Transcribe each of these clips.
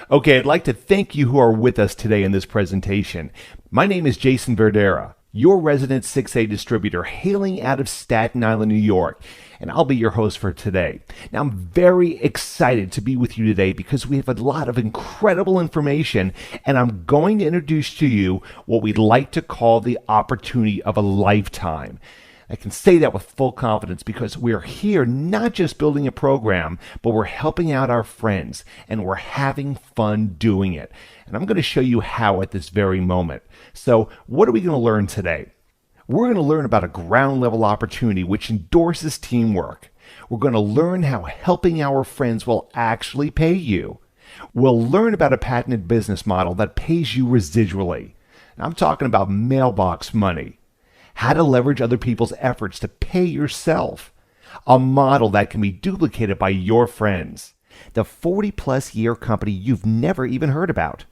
Okay, I'd like to thank you who are with us today in this presentation. My name is Jason Verdera, your resident 6A distributor hailing out of Staten Island, New York, and I'll be your host for today. Now, I'm very excited to be with you today because we have a lot of incredible information, and I'm going to introduce to you what we'd like to call the opportunity of a lifetime. I can say that with full confidence because we're here not just building a program, but we're helping out our friends and we're having fun doing it. And I'm going to show you how at this very moment. So what are we going to learn today? We're going to learn about a ground level opportunity which endorses teamwork. We're going to learn how helping our friends will actually pay you. We'll learn about a patented business model that pays you residually. And I'm talking about mailbox money. How to leverage other people's efforts to pay yourself. A model that can be duplicated by your friends. The 40-plus year company you've never even heard about.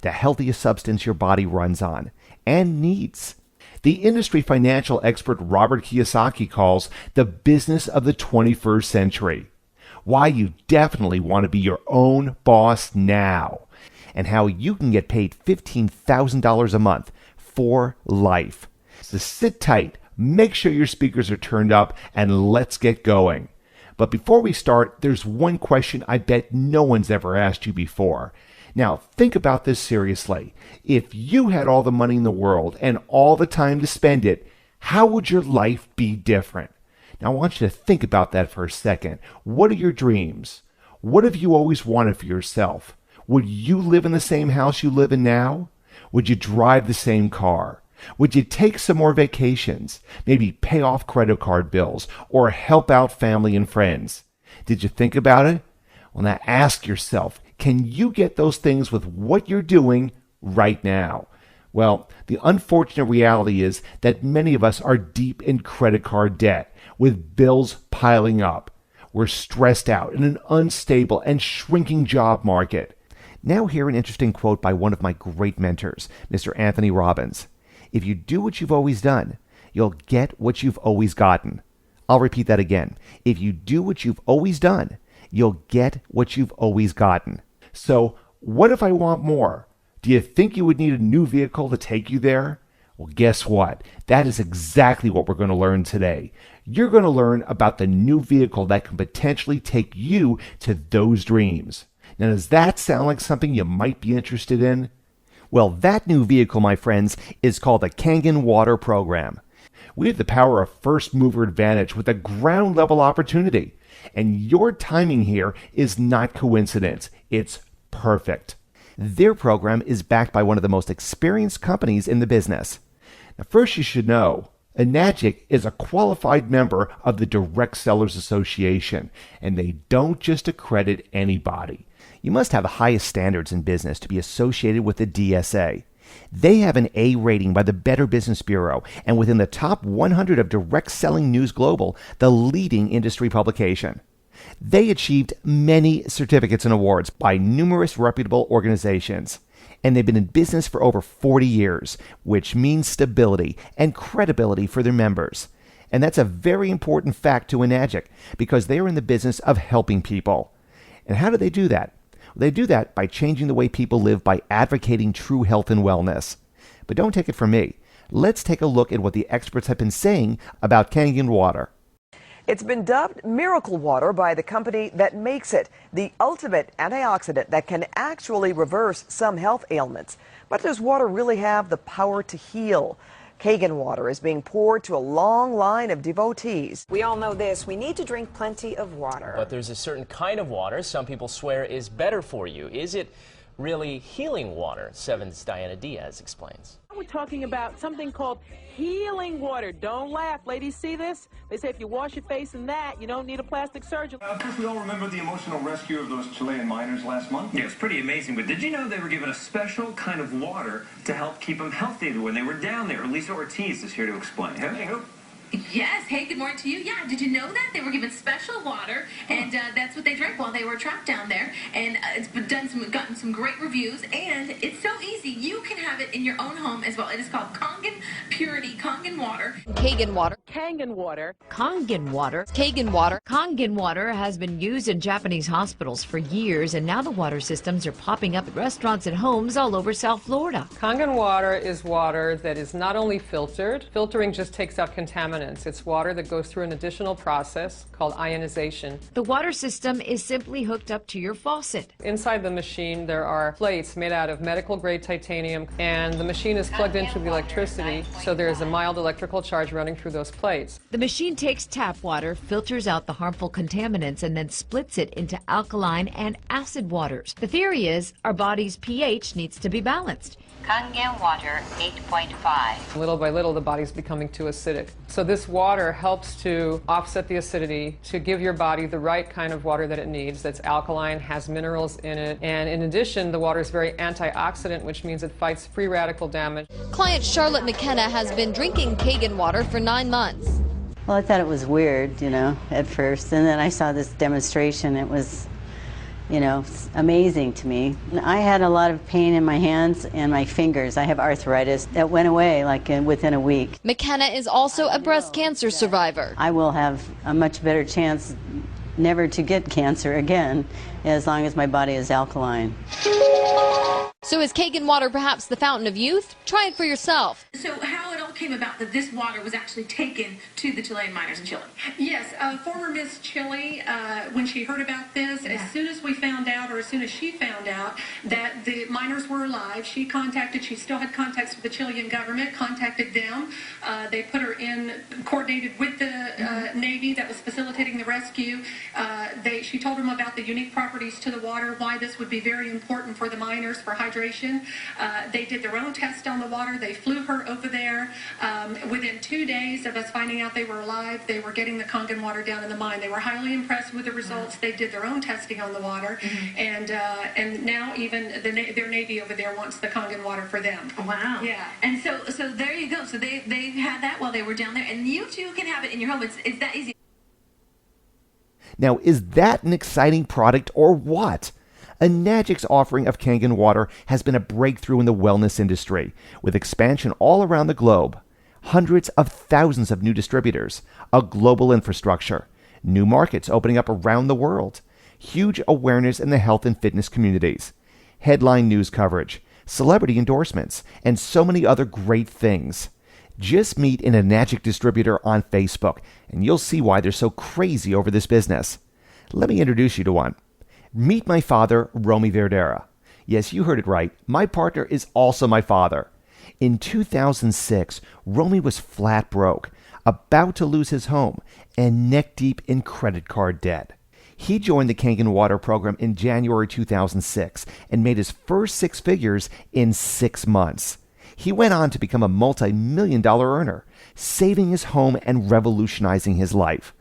The healthiest substance your body runs on and needs. The industry financial expert Robert Kiyosaki calls the business of the 21st century. Why you definitely want to be your own boss now. And how you can get paid $15,000 a month for life. So sit tight, make sure your speakers are turned up, and let's get going. But before we start, there's one question I bet no one's ever asked you before. Now, think about this seriously. If you had all the money in the world and all the time to spend it, how would your life be different? Now, I want you to think about that for a second. What are your dreams? What have you always wanted for yourself? Would you live in the same house you live in now? Would you drive the same car? Would you take some more vacations, maybe pay off credit card bills, or help out family and friends? Did you think about it? Well, now ask yourself, can you get those things with what you're doing right now? Well, the unfortunate reality is that many of us are deep in credit card debt, with bills piling up. We're stressed out in an unstable and shrinking job market. Now hear an interesting quote by one of my great mentors, Mr. Anthony Robbins. If you do what you've always done, you'll get what you've always gotten. I'll repeat that again. If you do what you've always done, you'll get what you've always gotten. So, what if I want more? Do you think you would need a new vehicle to take you there? Well, guess what? That is exactly what we're going to learn today. You're going to learn about the new vehicle that can potentially take you to those dreams. Now, does that sound like something you might be interested in? Well, that new vehicle, my friends, is called the Kangen Water Program. We have the power of first mover advantage with a ground level opportunity. And your timing here is not coincidence. It's perfect. Their program is backed by one of the most experienced companies in the business. Now, first you should know, Enagic is a qualified member of the Direct Sellers Association, and they don't just accredit anybody. You must have the highest standards in business to be associated with the DSA. They have an A rating by the Better Business Bureau and within the top 100 of Direct Selling News Global, the leading industry publication. They achieved many certificates and awards by numerous reputable organizations. And they've been in business for over 40 years, which means stability and credibility for their members. And that's a very important fact to Enagic because they are in the business of helping people. And how do they do that? They do that by changing the way people live by advocating true health and wellness. But don't take it from me. Let's take a look at what the experts have been saying about Kangen water. It's been dubbed miracle water by the company that makes it, the ultimate antioxidant that can actually reverse some health ailments. But does water really have the power to heal? Kangen water is being poured to a long line of devotees. We all know this. We need to drink plenty of water. But there's a certain kind of water some people swear is better for you. Is it really healing water? 7's Diana Diaz explains. We're talking about something called healing water. Don't laugh. Ladies, see this? They say if you wash your face in that, you don't need a plastic surgeon. Of course, we all remember the emotional rescue of those Chilean miners last month. Yeah, it's pretty amazing. But did you know they were given a special kind of water to help keep them healthy when they were down there? Lisa Ortiz is here to explain. Hey, Yes. Hey, good morning to you. Yeah, did you know that? They were given special water, and that's what they drank while they were trapped down there. And it's gotten some great reviews, and it's so easy. You can have it in your own home as well. It is called Kangen purity Kangen water. Kangen water. Kangen water. Kangen water. Kangen water. Kangen water has been used in Japanese hospitals for years, and now the water systems are popping up at restaurants and homes all over South Florida. Kangen water is water that is not only filtered. Filtering just takes out contaminants. It's water that goes through an additional process called ionization. The water system is simply hooked up to your faucet. Inside the machine, there are plates made out of medical-grade titanium, and the machine is plugged into the electricity, so there is a mild electrical charge running through those plates. The machine takes tap water, filters out the harmful contaminants, and then splits it into alkaline and acid waters. The theory is our body's pH needs to be balanced. Kangen water 8.5. Little by little, the body's becoming too acidic. So this water helps to offset the acidity, to give your body the right kind of water that it needs, that's alkaline, has minerals in it, and in addition, the water is very antioxidant, which means it fights free radical damage. Client Charlotte McKenna has been drinking Kangen water for 9 months. Well, I thought it was weird, at first, and then I saw this demonstration. It was, amazing to me. I had a lot of pain in my hands and my fingers. I have arthritis. That went away within a week. McKenna is also a breast cancer survivor. I will have a much better chance never to get cancer again as long as my body is alkaline. So is Kangen water perhaps the fountain of youth? Try it for yourself. So how it all came about that this water was actually taken to the Chilean miners in Chile? Yes, former Miss Chile, when she heard about this, as soon as we found out, or as soon as she found out that the miners were alive, she still had contacts with the Chilean government, contacted them. They put her coordinated with the Navy that was facilitating the rescue. She told them about the unique properties to the water, why this would be very important for the miners for hydration. They did their own test on the water. They flew her over there. Within 2 days of us finding out they were alive, they were getting the Kangen water down in the mine. They were highly impressed with the results. They did their own testing on the water, and now even their Navy over there wants the Kangen water for them. Wow. Yeah. And so there you go. So they had that while they were down there, and you too can have it in your home. It's that easy. Now, is that an exciting product or what? Enagic's offering of Kangen water has been a breakthrough in the wellness industry, with expansion all around the globe. Hundreds of thousands of new distributors, a global infrastructure, new markets opening up around the world, huge awareness in the health and fitness communities, headline news coverage, celebrity endorsements, and so many other great things. Just meet an Enagic distributor on Facebook, and you'll see why they're so crazy over this business. Let me introduce you to one. Meet my father, Romy Verdera. Yes, you heard it right. My partner is also my father. In 2006, Romy was flat broke, about to lose his home, and neck deep in credit card debt. He joined the Kangen Water program in January 2006 and made his first 6 figures in 6 months. He went on to become a multi-million-dollar earner, saving his home and revolutionizing his life.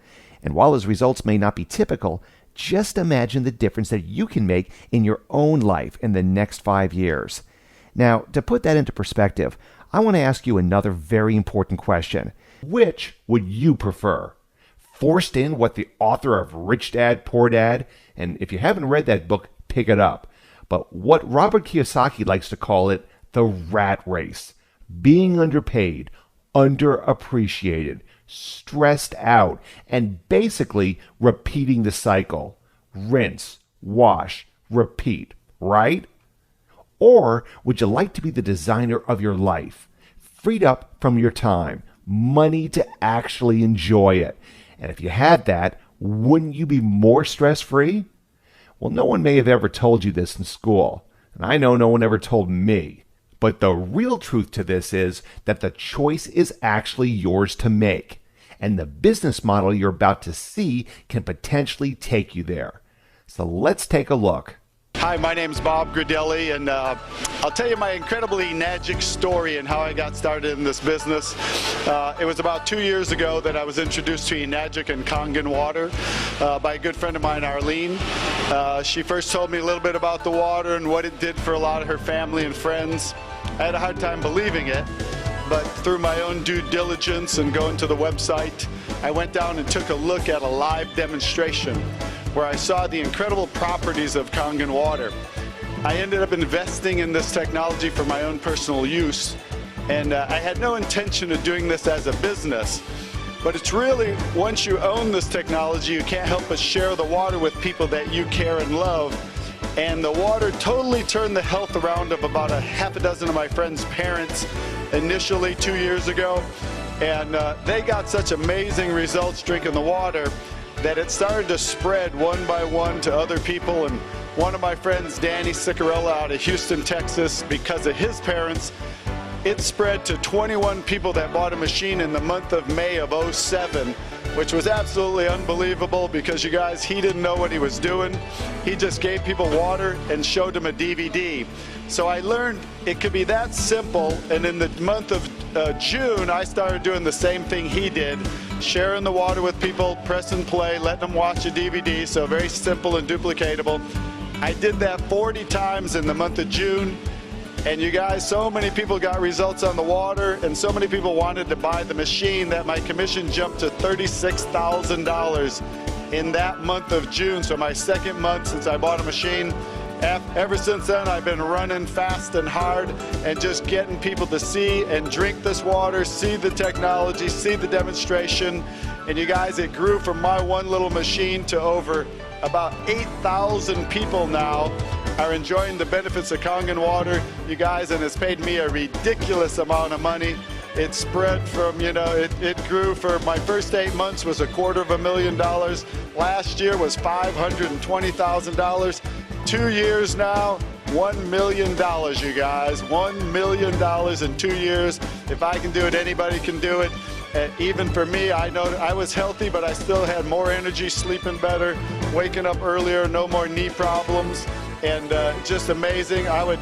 And while his results may not be typical, just imagine the difference that you can make in your own life in the next 5 years. Now, to put that into perspective, I want to ask you another very important question. Which would you prefer? Forced in what the author of Rich Dad, Poor Dad, and if you haven't read that book, pick it up, but what Robert Kiyosaki likes to call it, the rat race. Being underpaid, underappreciated, stressed out, and basically repeating the cycle. Rinse, wash, repeat, right? Or would you like to be the designer of your life, freed up from your time, money to actually enjoy it? And if you had that, wouldn't you be more stress-free? Well, no one may have ever told you this in school, and I know no one ever told me. But the real truth to this is that the choice is actually yours to make, and the business model you're about to see can potentially take you there. So let's take a look. Hi, my name's Bob Gradelli, and I'll tell you my incredibly Enagic story and how I got started in this business. It was about 2 years ago that I was introduced to Enagic and Kangen water by a good friend of mine, Arlene. She first told me a little bit about the water and what it did for a lot of her family and friends. I had a hard time believing it, but through my own due diligence and going to the website, I went down and took a look at a live demonstration where I saw the incredible properties of Kangen water. I ended up investing in this technology for my own personal use, And I had no intention of doing this as a business. But it's really, once you own this technology, you can't help but share the water with people that you care and love. And the water totally turned the health around of about a half a dozen of my friends' parents initially 2 years ago. And they got such amazing results drinking the water that it started to spread one by one to other people. And one of my friends, Danny Sicarella out of Houston, Texas, because of his parents, it spread to 21 people that bought a machine in the month of May of '07, which was absolutely unbelievable because, you guys, he didn't know what he was doing. He just gave people water and showed them a DVD. So I learned it could be that simple, and in the month of June, I started doing the same thing he did, sharing the water with people, press and play, letting them watch a DVD, so very simple and duplicatable. I did that 40 times in the month of June. And you guys, so many people got results on the water, and so many people wanted to buy the machine that my commission jumped to $36,000 in that month of June. So my second month since I bought a machine. Ever since then, I've been running fast and hard and just getting people to see and drink this water, see the technology, see the demonstration. And you guys, it grew from my one little machine to over about 8,000 people now are enjoying the benefits of Kangen water, you guys, and it's paid me a ridiculous amount of money. It spread from, it grew for my first 8 months was $250,000. Last year was $520,000. 2 years now, $1 million, you guys. $1 million in 2 years. If I can do it, anybody can do it. Even for me, I know I was healthy, but I still had more energy, sleeping better, waking up earlier, no more knee problems, and just amazing. I would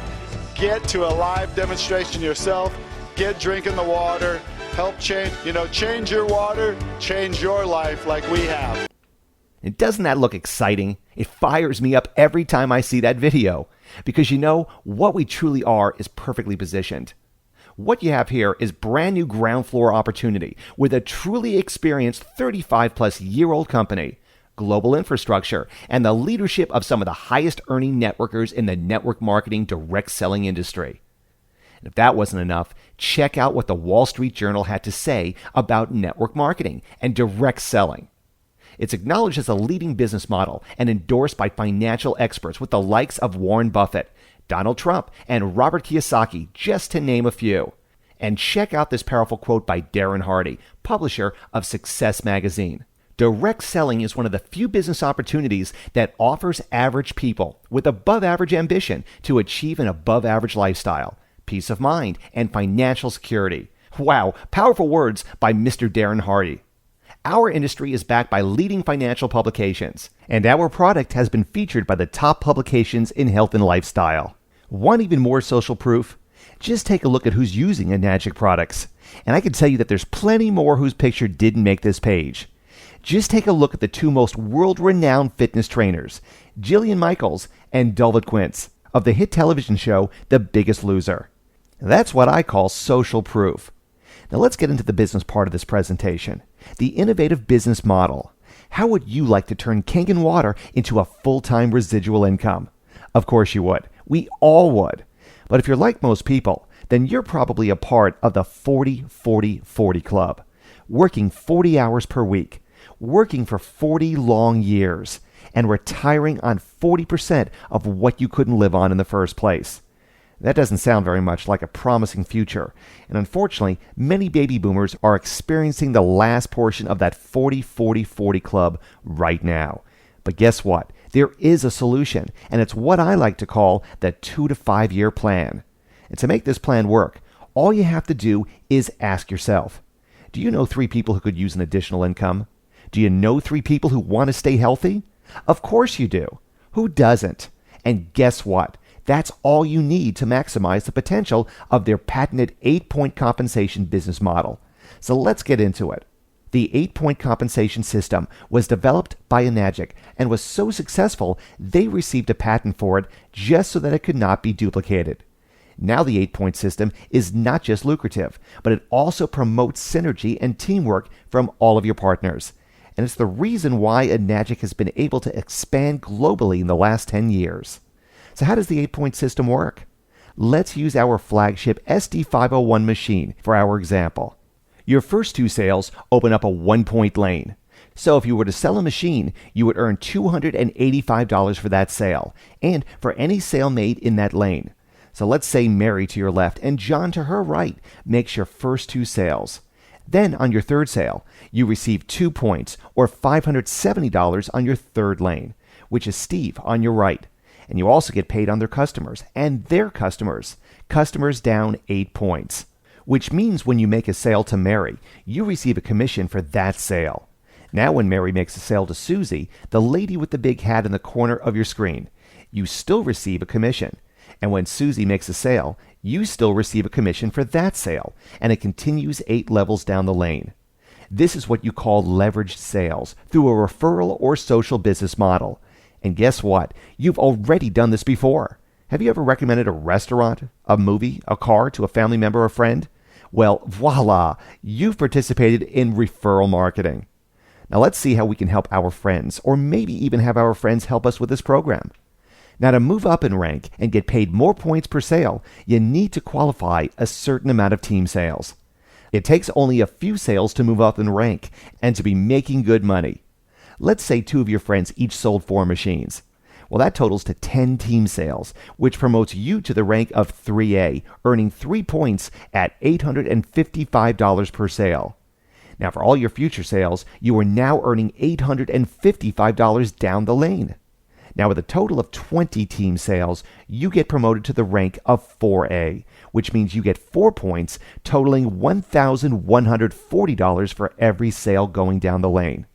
get to a live demonstration yourself, get drinking the water, help change your water, change your life like we have. And doesn't that look exciting? It fires me up every time I see that video, because what we truly are is perfectly positioned. What you have here is brand new ground floor opportunity with a truly experienced 35-plus-year-old company, global infrastructure, and the leadership of some of the highest earning networkers in the network marketing direct selling industry. And if that wasn't enough, check out what the Wall Street Journal had to say about network marketing and direct selling. It's acknowledged as a leading business model and endorsed by financial experts with the likes of Warren Buffett, Donald Trump, and Robert Kiyosaki, just to name a few. And check out this powerful quote by Darren Hardy, publisher of Success Magazine. Direct selling is one of the few business opportunities that offers average people with above-average ambition to achieve an above-average lifestyle, peace of mind, and financial security. Wow, powerful words by Mr. Darren Hardy. Our industry is backed by leading financial publications, and our product has been featured by the top publications in health and lifestyle. Want even more social proof? Just take a look at who's using Enagic products, and I can tell you that there's plenty more whose picture didn't make this page. Just take a look at the two most world-renowned fitness trainers, Jillian Michaels and Dulvit Quince, of the hit television show The Biggest Loser. That's what I call social proof. Now let's get into the business part of this presentation, the innovative business model. How would you like to turn Kangen water into a full-time residual income? Of course you would. We all would. But if you're like most people, then you're probably a part of the 40-40-40 club, working 40 hours per week, working for 40 long years, and retiring on 40% of what you couldn't live on in the first place. That doesn't sound very much like a promising future, and unfortunately, many baby boomers are experiencing the last portion of that 40-40-40 club right now. But guess what? There is a solution, and it's what I like to call the 2 to 5 year plan. And to make this plan work, all you have to do is ask yourself, do you know 3 people who could use an additional income? Do you know 3 people who want to stay healthy? Of course you do. Who doesn't? And guess what? That's all you need to maximize the potential of their patented 8-point compensation business model. So let's get into it. The 8-point compensation system was developed by Enagic and was so successful they received a patent for it just so that it could not be duplicated. Now the 8-point system is not just lucrative, but it also promotes synergy and teamwork from all of your partners. And it's the reason why Enagic has been able to expand globally in the last 10 years. So how does the 8-point system work? Let's use our flagship SD501 machine for our example. Your first 2 sales open up a 1-point lane. So if you were to sell a machine, you would earn $285 for that sale, and for any sale made in that lane. So let's say Mary to your left and John to her right makes your first 2 sales. Then on your third sale, you receive 2 points or $570 on your third lane, which is Steve on your right. And you also get paid on their customers and their customers. Customers down 8 points. Which means when you make a sale to Mary, you receive a commission for that sale. Now when Mary makes a sale to Susie, the lady with the big hat in the corner of your screen, you still receive a commission. And when Susie makes a sale, you still receive a commission for that sale, and it continues 8 levels down the lane. This is what you call leveraged sales through a referral or social business model. And guess what? You've already done this before. Have you ever recommended a restaurant, a movie, a car to a family member or friend? Well, voila, you've participated in referral marketing. Now let's see how we can help our friends, or maybe even have our friends help us with this program. Now, to move up in rank and get paid more points per sale, you need to qualify a certain amount of team sales. It takes only a few sales to move up in rank and to be making good money. Let's say 2 of your friends each sold 4 machines. Well, that totals to 10 team sales, which promotes you to the rank of 3A, earning 3 points at $855 per sale. Now, for all your future sales, you are now earning $855 down the lane. Now, with a total of 20 team sales, you get promoted to the rank of 4A, which means you get 4 points, totaling $1,140 for every sale going down the lane.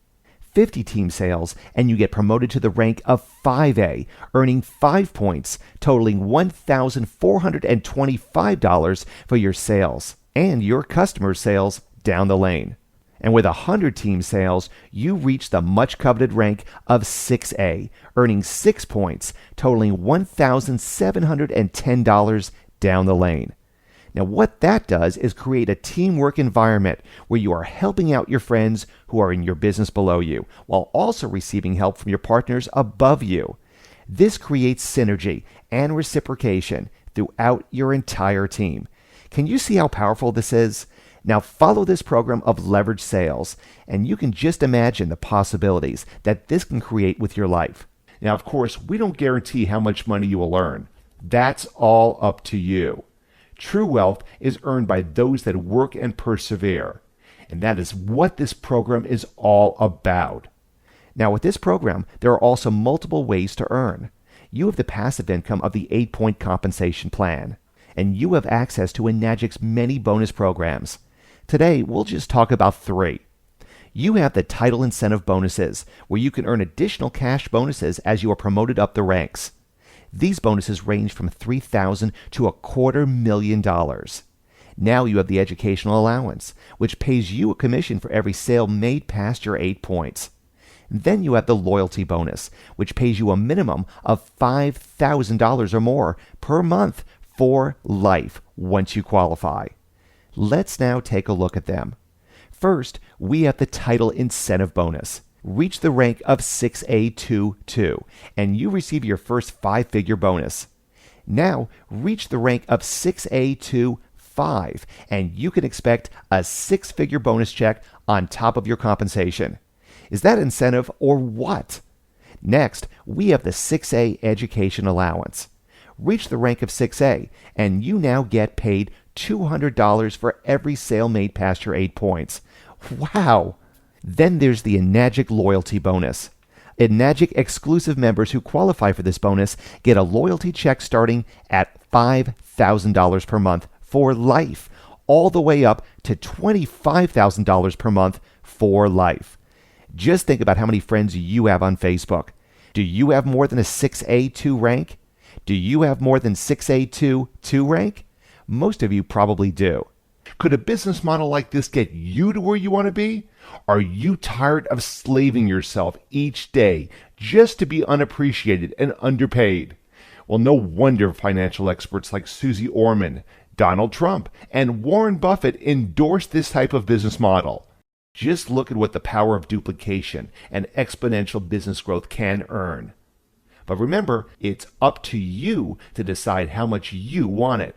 50 team sales, and you get promoted to the rank of 5A, earning 5 points, totaling $1,425 for your sales and your customer sales down the lane. And with 100 team sales, you reach the much coveted rank of 6A, earning 6 points, totaling $1,710 down the lane. Now, what that does is create a teamwork environment where you are helping out your friends who are in your business below you, while also receiving help from your partners above you. This creates synergy and reciprocation throughout your entire team. Can you see how powerful this is? Now follow this program of leverage sales, and you can just imagine the possibilities that this can create with your life. Now, of course, we don't guarantee how much money you will earn. That's all up to you. True wealth is earned by those that work and persevere, and that is what this program is all about. Now with this program, there are also multiple ways to earn. You have the passive income of the 8-point compensation plan, and you have access to Enagic's many bonus programs. Today, we'll just talk about 3. You have the title incentive bonuses, where you can earn additional cash bonuses as you are promoted up the ranks. These bonuses range from $3,000 to $250,000. Now you have the educational allowance, which pays you a commission for every sale made past your 8 points. Then you have the loyalty bonus, which pays you a minimum of $5,000 or more per month for life once you qualify. Let's now take a look at them. First, we have the title incentive bonus. Reach the rank of 6A22, and you receive your first 5-figure bonus. Now, reach the rank of 6A25, and you can expect a 6-figure bonus check on top of your compensation. Is that incentive or what? Next, we have the 6A education allowance. Reach the rank of 6A, and you now get paid $200 for every sale made past your 8 points. Wow! Then there's the Enagic loyalty bonus. Enagic exclusive members who qualify for this bonus get a loyalty check starting at $5,000 per month for life, all the way up to $25,000 per month for life. Just think about how many friends you have on Facebook. Do you have more than a 6A2 rank? Do you have more than 6A2 rank? Most of you probably do. Could a business model like this get you to where you want to be? Are you tired of slaving yourself each day just to be unappreciated and underpaid? Well, no wonder financial experts like Susie Orman, Donald Trump, and Warren Buffett endorse this type of business model. Just look at what the power of duplication and exponential business growth can earn. But remember, it's up to you to decide how much you want it.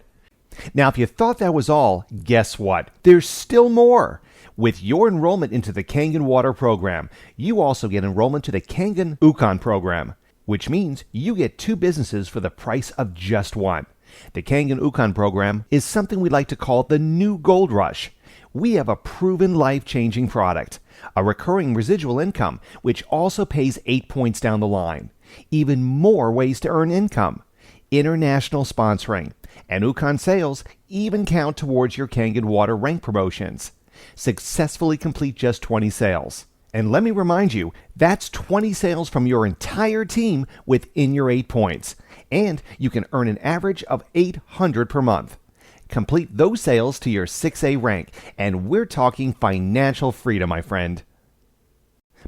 Now, if you thought that was all, guess what? There's still more. With your enrollment into the Kangen Water program, you also get enrollment to the Kangen Ukon program, which means you get 2 businesses for the price of just one. The Kangen Ukon program is something we like to call the new gold rush. We have a proven life-changing product, a recurring residual income, which also pays 8 points down the line, even more ways to earn income, international sponsoring, and Ukon sales even count towards your Kangen Water rank promotions. Successfully complete just 20 sales. And let me remind you, that's 20 sales from your entire team within your 8 points. And you can earn an average of $800 per month. Complete those sales to your 6A rank, and we're talking financial freedom, my friend.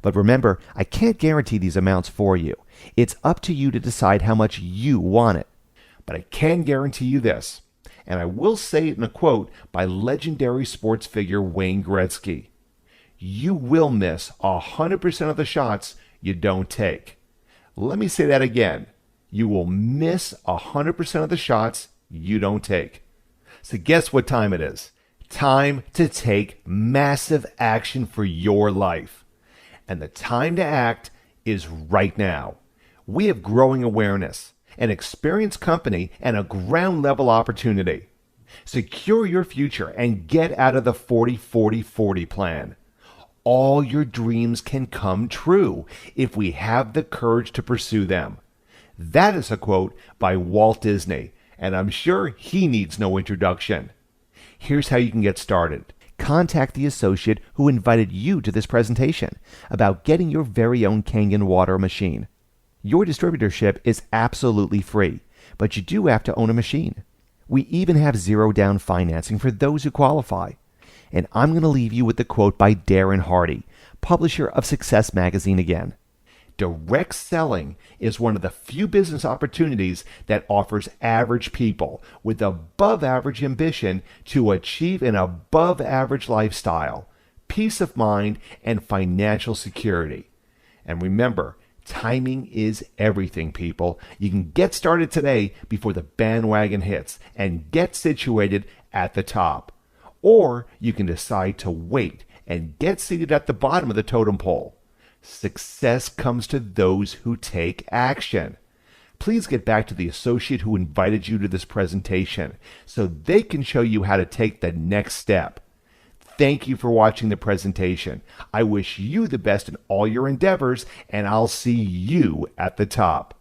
But remember, I can't guarantee these amounts for you. It's up to you to decide how much you want it. But I can guarantee you this, and I will say it in a quote by legendary sports figure Wayne Gretzky. You will miss 100% of the shots you don't take. Let me say that again. You will miss 100% of the shots you don't take. So guess what time it is? Time to take massive action for your life. And the time to act is right now. We have growing awareness, an experienced company, and a ground level opportunity. Secure your future and get out of the 40-40-40 plan. All your dreams can come true if we have the courage to pursue them. That is a quote by Walt Disney, and I'm sure he needs no introduction. Here's how you can get started. Contact the associate who invited you to this presentation about getting your very own Kangen water machine. Your distributorship is absolutely free, but you do have to own a machine. We even have zero down financing for those who qualify. And I'm going to leave you with the quote by Darren Hardy, publisher of Success Magazine again. Direct selling is one of the few business opportunities that offers average people with above average ambition to achieve an above average lifestyle, peace of mind, and financial security. And remember, timing is everything, people. You can get started today before the bandwagon hits and get situated at the top. Or you can decide to wait and get seated at the bottom of the totem pole. Success comes to those who take action. Please get back to the associate who invited you to this presentation so they can show you how to take the next step. Thank you for watching the presentation. I wish you the best in all your endeavors, and I'll see you at the top.